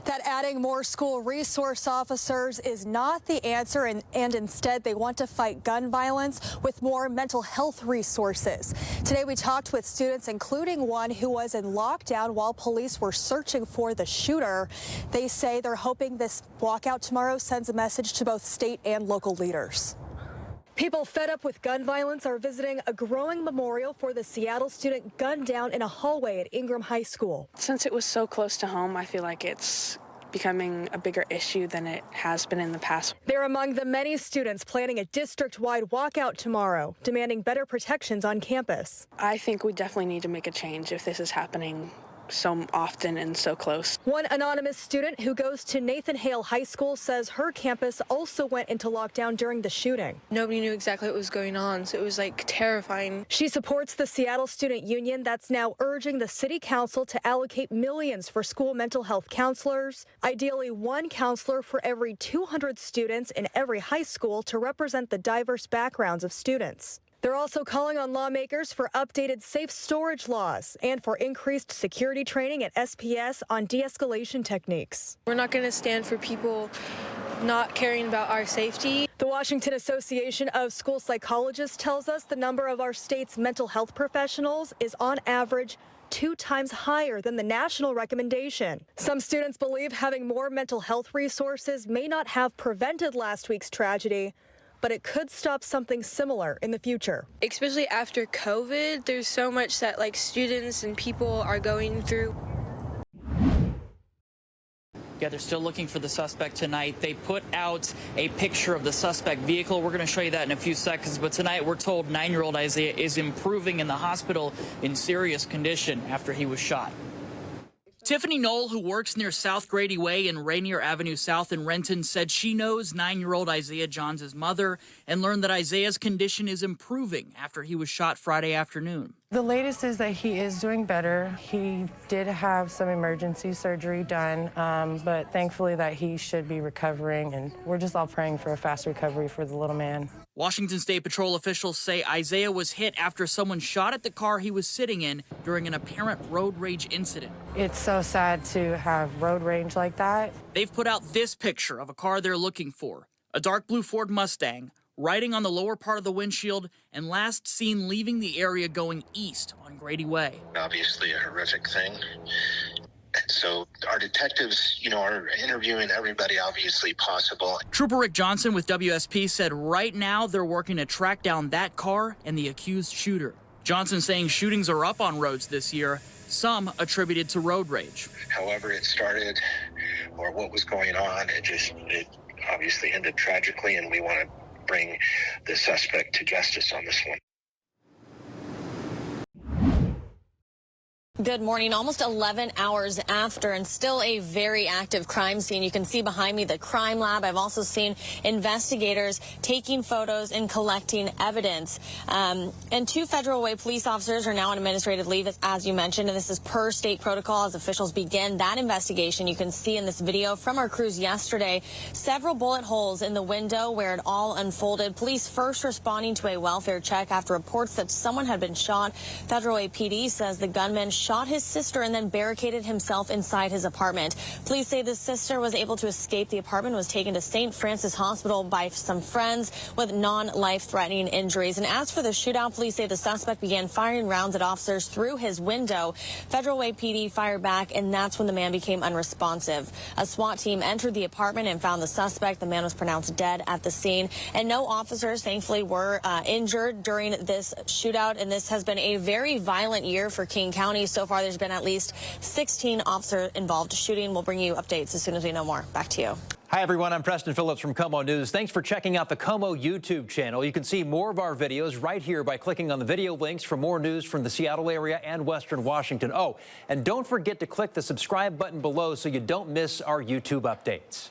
That adding more school resource officers is not the answer, and instead they want to fight gun violence with more mental health resources. Today we talked with students, including one who was in lockdown while police were searching for the shooter. They say they're hoping this walkout tomorrow sends a message to both state and local leaders. People fed up with gun violence are visiting a growing memorial for the Seattle student gunned down in a hallway at Ingraham High School. Since it was so close to home, I feel like it's becoming a bigger issue than it has been in the past. They're among the many students planning a district-wide walkout tomorrow, demanding better protections on campus. I think we definitely need to make a change if this is happening so often and so close. One anonymous student who goes to Nathan Hale High School says her campus also went into lockdown during the shooting. Nobody knew exactly what was going on, so it was like terrifying. She supports the Seattle Student Union that's now urging the city council to allocate millions for school mental health counselors, ideally one counselor for every 200 students in every high school to represent the diverse backgrounds of students. They're also calling on lawmakers for updated safe storage laws and for increased security training at SPS on de-escalation techniques. We're not going to stand for people not caring about our safety. The Washington Association of School Psychologists tells us the number of our state's mental health professionals is on average 2 times higher than the national recommendation. Some students believe having more mental health resources may not have prevented last week's tragedy, but it could stop something similar in the future. Especially after COVID, there's so much that students and people are going through. Yeah, they're still looking for the suspect tonight. They put out a picture of the suspect vehicle. We're going to show you that in a few seconds. But tonight we're told 9-year-old Isaiah is improving in the hospital in serious condition after he was shot. Tiffany Knoll, who works near South Grady Way and Rainier Avenue South in Renton, said she knows 9-year-old Isaiah Johns' mother and learned that Isaiah's condition is improving after he was shot Friday afternoon. The latest is that he is doing better. He did have some emergency surgery done, but thankfully that he should be recovering, and we're just all praying for a fast recovery for the little man. Washington State Patrol officials say Isaiah was hit after someone shot at the car he was sitting in during an apparent road rage incident. It's so sad to have road rage like that. They've put out this picture of a car they're looking for, a dark blue Ford Mustang, riding on the lower part of the windshield and last seen leaving the area going east on Grady Way. Obviously a horrific thing. And so our detectives, are interviewing everybody obviously possible. Trooper Rick Johnson with WSP said right now they're working to track down that car and the accused shooter. Johnson saying shootings are up on roads this year, some attributed to road rage. However it started or what was going on, it obviously ended tragically, and we want to bring the suspect to justice on this one. Good morning. Almost 11 hours after, and still a very active crime scene. You can see behind me the crime lab. I've also seen investigators taking photos and collecting evidence. And 2 Federal Way police officers are now on administrative leave, as you mentioned, and this is per state protocol as officials begin that investigation. You can see in this video from our crews yesterday several bullet holes in the window where it all unfolded. Police first responding to a welfare check after reports that someone had been shot. Federal Way PD says the gunman shot his sister and then barricaded himself inside his apartment. Police say the sister was able to escape the apartment, was taken to St. Francis Hospital by some friends with non-life-threatening injuries. And as for the shootout, police say the suspect began firing rounds at officers through his window. Federal Way PD fired back, and that's when the man became unresponsive. A SWAT team entered the apartment and found the suspect. The man was pronounced dead at the scene, and no officers, thankfully, were injured during this shootout. And this has been a very violent year for King County. So far, there's been at least 16 officer-involved shooting. We'll bring you updates as soon as we know more. Back to you. Hi, everyone. I'm Preston Phillips from KOMO News. Thanks for checking out the KOMO YouTube channel. You can see more of our videos right here by clicking on the video links for more news from the Seattle area and Western Washington. Oh, and don't forget to click the subscribe button below so you don't miss our YouTube updates.